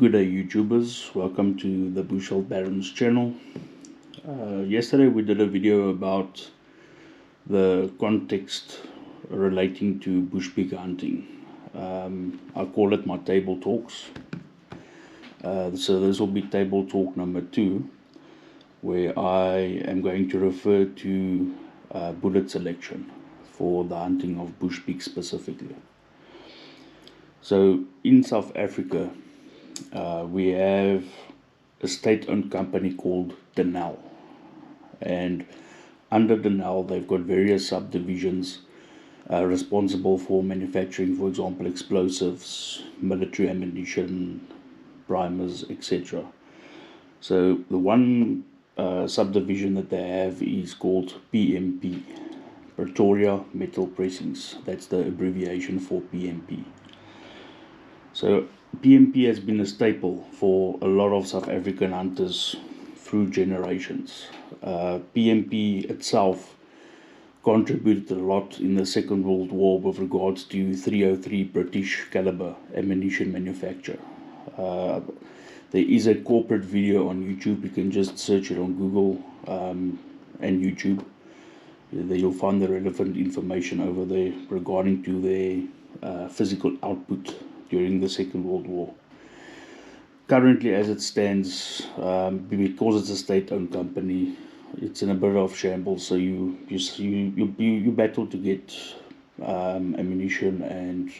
Good day YouTubers, welcome to the Bushel Barons channel. Yesterday we did a video about the context relating to bushpig hunting. I call it my table talks. So this will be table talk number 2, where I am going to refer to bullet selection for the hunting of bushpig specifically. So in South Africa, we have a state-owned company called Denel, and under Denel they've got various subdivisions responsible for manufacturing, for example, explosives, military ammunition, primers, etc. So the one subdivision that they have is called PMP, Pretoria Metal Pressings. That's the abbreviation for PMP. So PMP has been a staple for a lot of South African hunters through generations. PMP itself contributed a lot in the Second World War with regards to 303 British caliber ammunition manufacture. There is a corporate video on YouTube. You can just search it on Google and YouTube. There you'll find the relevant information over there regarding to their physical output during the Second World War. Currently, as it stands, because it's a state-owned company, it's in a bit of shambles. So you battle to get ammunition and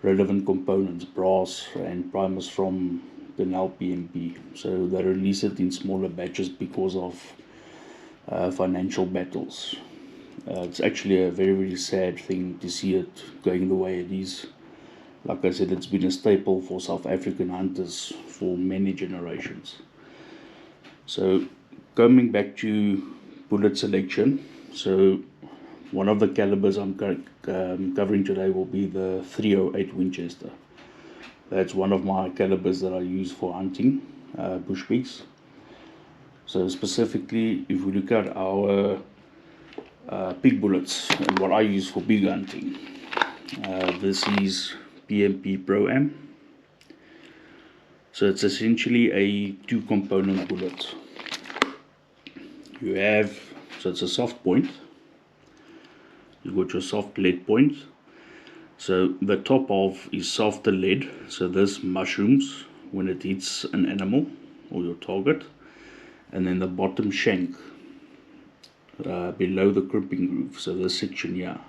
relevant components, brass and primers from the now PMP. So they release it in smaller batches because of financial battles. It's actually a very, very sad thing to see it going the way it is. Like I said, it's been a staple for South African hunters for many generations. So coming back to bullet selection, so one of the calibers I'm covering today will be the 308 Winchester. That's one of my calibers that I use for hunting bushpigs. So specifically, if we look at our pig bullets and what I use for pig hunting, this is PMP Pro Am. So it's essentially a 2-component bullet. You have, so it's a soft point. You've got your soft lead point. So the top of is softer lead. So this mushrooms when it hits an animal or your target. And then the bottom shank below the crimping groove. So this section here,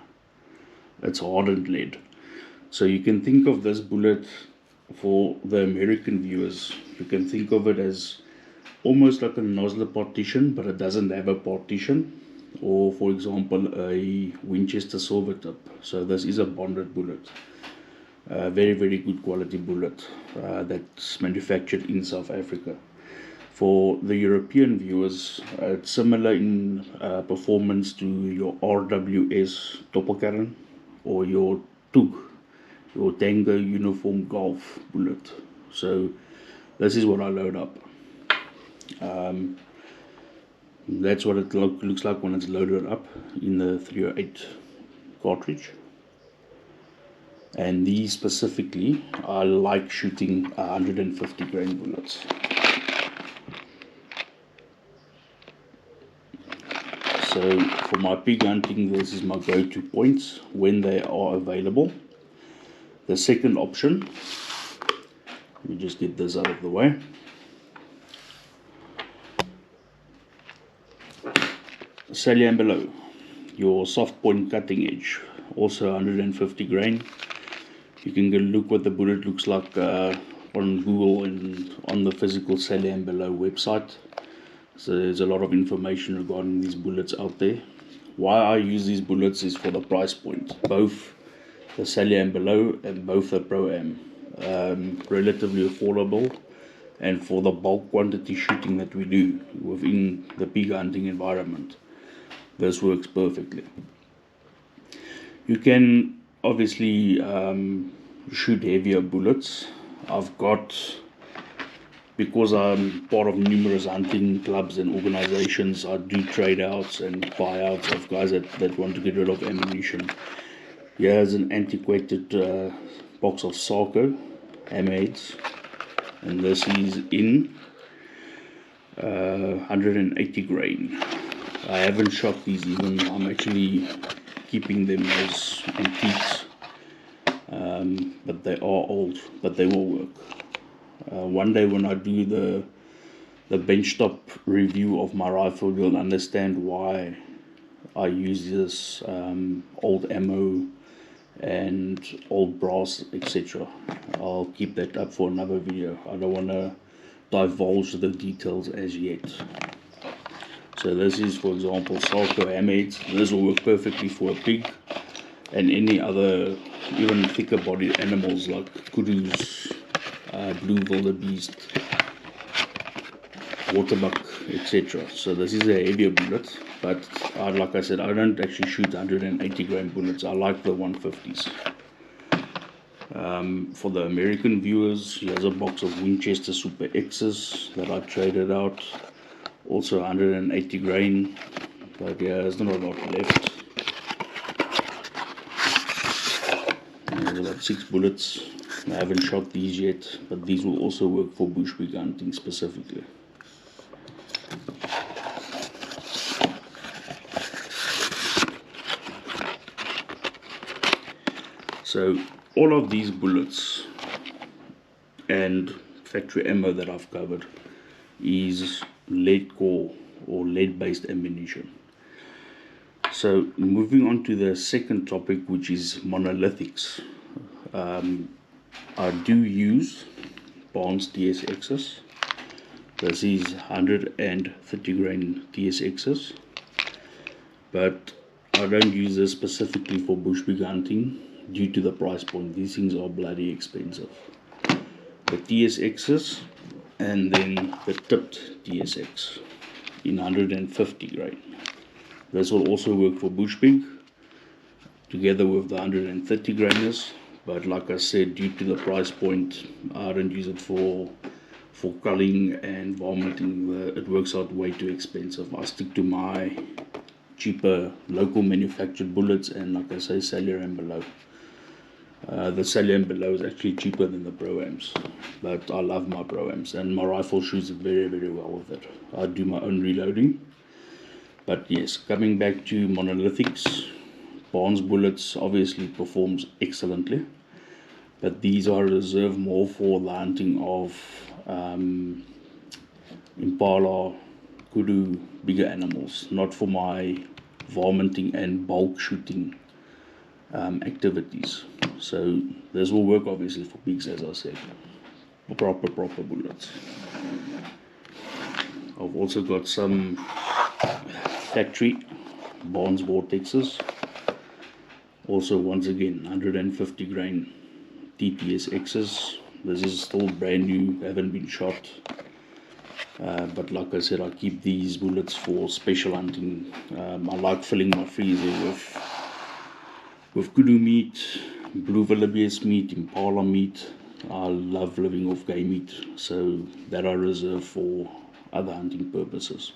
it's hardened lead. So you can think of this bullet, for the American viewers, you can think of it as almost like a nozzle partition, but it doesn't have a partition, or for example a Winchester silver tip. So this is a bonded bullet, very, very good quality bullet that's manufactured in South Africa. For the European viewers, it's similar in performance to your RWS Topperkern or your TUG, your Tango Uniform Golf bullet. So this is what I load up. That's what it looks like when it's loaded up in the 308 cartridge. And these specifically, I like shooting 150 grain bullets. So for my pig hunting, this is my go-to points when they are available. The second option, let me just get this out of the way. Sallier and below, your soft point cutting edge, also 150 grain. You can go look what the bullet looks like on Google and on the physical Sallier and below website. So there's a lot of information regarding these bullets out there. Why I use these bullets is for the price point. Both the Sallier and below and both the Pro Am, relatively affordable, and for the bulk quantity shooting that we do within the pig hunting environment, this works perfectly. You can obviously shoot heavier bullets. I've got, because I'm part of numerous hunting clubs and organizations, I do trade outs and buyouts of guys that want to get rid of ammunition. Here's an antiquated box of Sarco hammerheads. and this is in 180 grain. I haven't shot these even. I'm actually keeping them as antiques, but they are old, but they will work. One day when I do the benchtop review of my rifle, you'll understand why I use this old ammo and old brass, etc. I'll keep that up for another video. I don't want to divulge the details as yet. So this is, for example, Salco hammerheads. This will work perfectly for a pig and any other even thicker bodied animals like kudus, blue wildebeest, waterbuck, etc. So this is a heavier bullet, but like I said, I don't actually shoot 180 grain bullets. I like the 150s. For the American viewers, here's a box of Winchester Super X's that I traded out, also 180 grain, but yeah, there's not a lot left. There's about 6 bullets. I haven't shot these yet, but these will also work for bushpig hunting specifically. So all of these bullets and factory ammo that I've covered is lead core or lead based ammunition. So moving on to the second topic, which is monolithics. I do use Barnes TSXs. This is 130 grain TSXs, but I don't use this specifically for bushpig hunting due to the price point. These things are bloody expensive. The TSXs and then the tipped TSX in 150 grain. This will also work for bushpig together with the 130 grainers, but like I said, due to the price point, I don't use it for culling and vomiting. It works out way too expensive. I stick to my cheaper local manufactured bullets, and like I say, Salyer and below. The Salyer and below is actually cheaper than the Pro-Ams, but I love my Pro-Ams, and my rifle shoots very, very well with it. I do my own reloading. But yes, coming back to monolithics, Barnes bullets obviously performs excellently, but these are reserved more for the hunting of impala, kudu, bigger animals, not for my varminting and bulk shooting activities. So this will work obviously for pigs, as I said, proper bullets. I've also got some factory Barnes Vortexes, also once again 150 grain TPSXs. This is still brand new, haven't been shot, but like I said, I keep these bullets for special hunting. I like filling my freezer with kudu meat, blue wildebeest meat, impala meat. I love living off game meat, so that I reserve for other hunting purposes.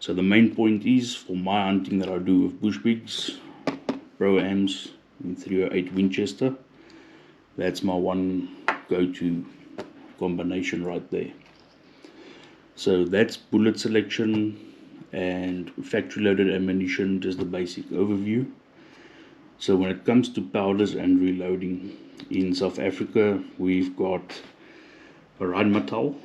So the main point is, for my hunting that I do with bushpigs, Pro-Ams in 308 Winchester, that's my one go-to combination right there. So that's bullet selection and factory loaded ammunition, just the basic overview. So when it comes to powders and reloading, in South Africa we've got a Rheinmetall.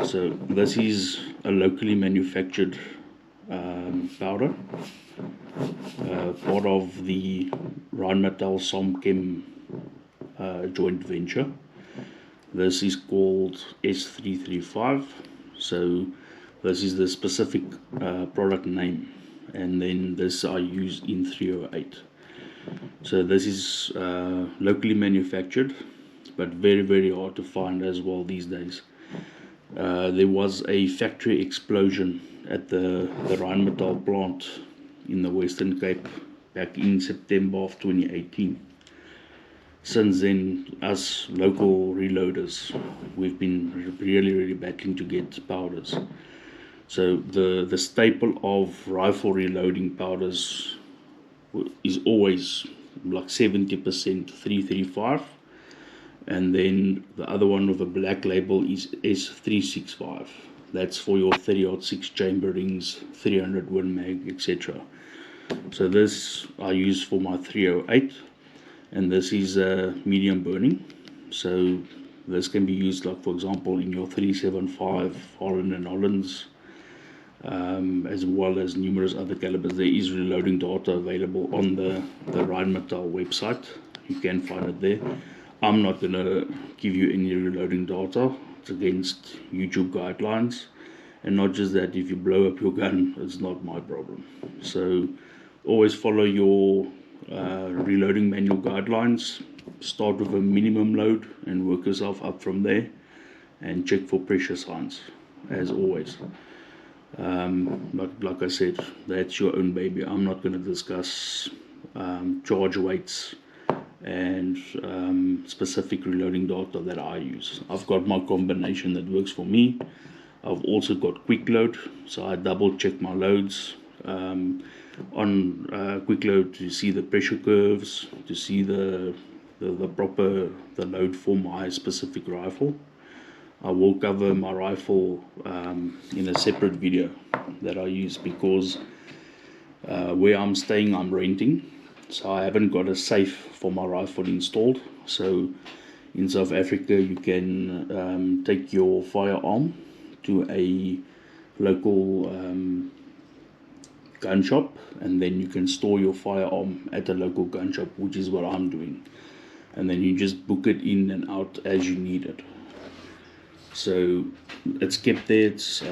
So this is a locally manufactured powder, part of the Rheinmetall Somchem joint venture. This is called S335. So this is the specific product name, and then this I use in 308. So this is locally manufactured, but very, very hard to find as well these days. There was a factory explosion at the Rheinmetall plant in the Western Cape back in September of 2018. Since then, us local reloaders, we've been really battling to get powders. So the staple of rifle reloading powders is always like 70% 335, and then the other one with a black label is S365. That's for your 30-06 chamber rings, 300 Win Mag, etc. So this I use for my 308, and this is medium burning. So this can be used, like for example, in your 375 Holland and Hollands, as well as numerous other calibers. There is reloading data available on the Rheinmetall website. You can find it there. I'm not going to give you any reloading data. It's against YouTube guidelines. And not just that, if you blow up your gun, it's not my problem. So always follow your reloading manual guidelines. Start with a minimum load and work yourself up from there. And check for pressure signs, as always. But like I said, that's your own baby. I'm not going to discuss charge weights and specific reloading data that I use. I've got my combination that works for me. I've also got quick load, so I double check my loads on quick load to see the pressure curves, to see the proper load for my specific rifle. I will cover my rifle in a separate video that I use, because where I'm staying, I'm renting, so I haven't got a safe for my rifle installed. So in South Africa, you can take your firearm to a local gun shop, and then you can store your firearm at a local gun shop, which is what I'm doing, and then you just book it in and out as you need it. So it's kept there. It's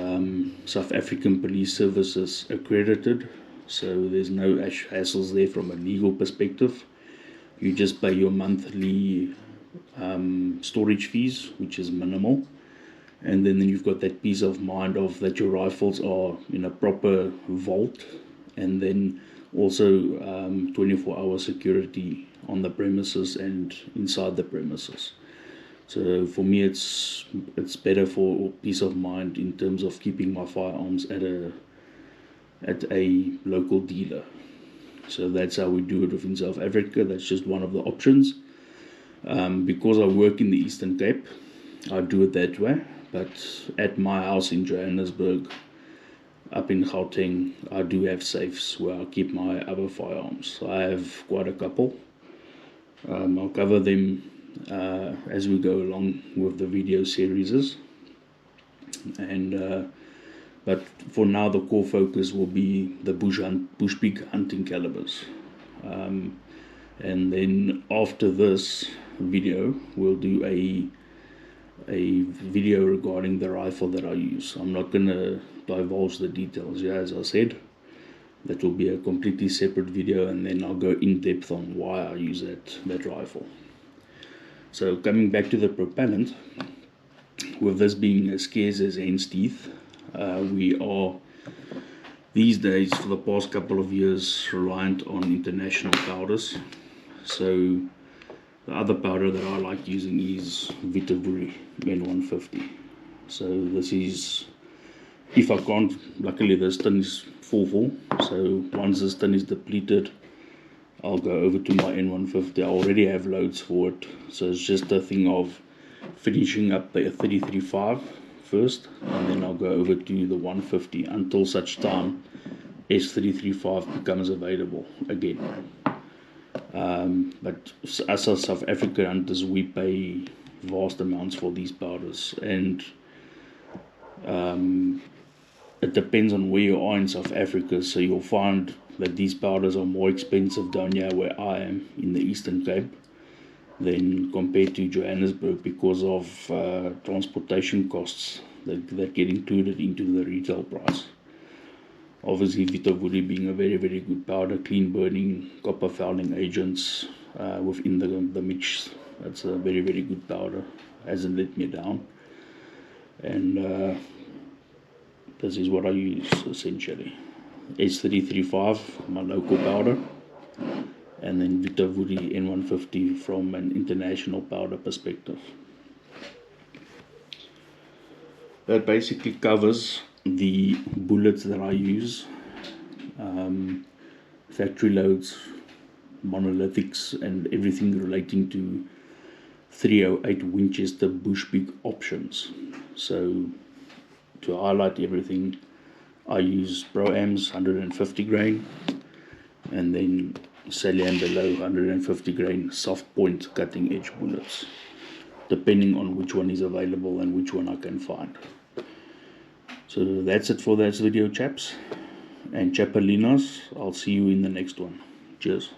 South African Police Services accredited, so there's no hassles there from a legal perspective. You just pay your monthly storage fees, which is minimal, and then you've got that peace of mind of that your rifles are in a proper vault, and then also 24-hour security on the premises and inside the premises. So for me, it's better for peace of mind in terms of keeping my firearms at a local dealer. So that's how we do it within South Africa. That's just one of the options. Because I work in the Eastern Cape, I do it that way. But at my house in Johannesburg, up in Gauteng, I do have safes where I keep my other firearms. I have quite a couple. I'll cover them as we go along with the video series, and but for now the core focus will be the Bushpig hunting calibers, and then after this video we'll do a video regarding the rifle that I use. I'm not going to divulge the details, as I said. That will be a completely separate video, and then I'll go in depth on why I use that rifle. So coming back to the propellant, with this being as scarce as hen's teeth, we are these days, for the past couple of years, reliant on international powders. So the other powder that I like using is Vitavuri N150. So this is, if I can't, luckily this tin is full, so once this tin is depleted, I'll go over to my N150. I already have loads for it, so it's just a thing of finishing up the 335 first, and then I'll go over to the 150 until such time S335 becomes available again. But as a South African hunters, we pay vast amounts for these powders, and it depends on where you are in South Africa. So you'll find that these powders are more expensive down here where I am in the Eastern Cape than compared to Johannesburg, because of transportation costs that get included into the retail price. Obviously, Vitavuri being a very, very good powder, clean burning, copper fouling agents within the mix. That's a very, very good powder, hasn't let me down. And this is what I use essentially. S335, my local powder, and then Vitavuri N150 from an international powder perspective. That basically covers the bullets that I use, factory loads, monolithics and everything relating to 308 Winchester Bushpig options. So to highlight everything, I use Pro-Am's 150 grain, and then Sally and below 150 grain soft point cutting edge bullets, depending on which one is available and which one I can find. So that's it for this video, chaps and chapelinos. I'll see you in the next one. Cheers.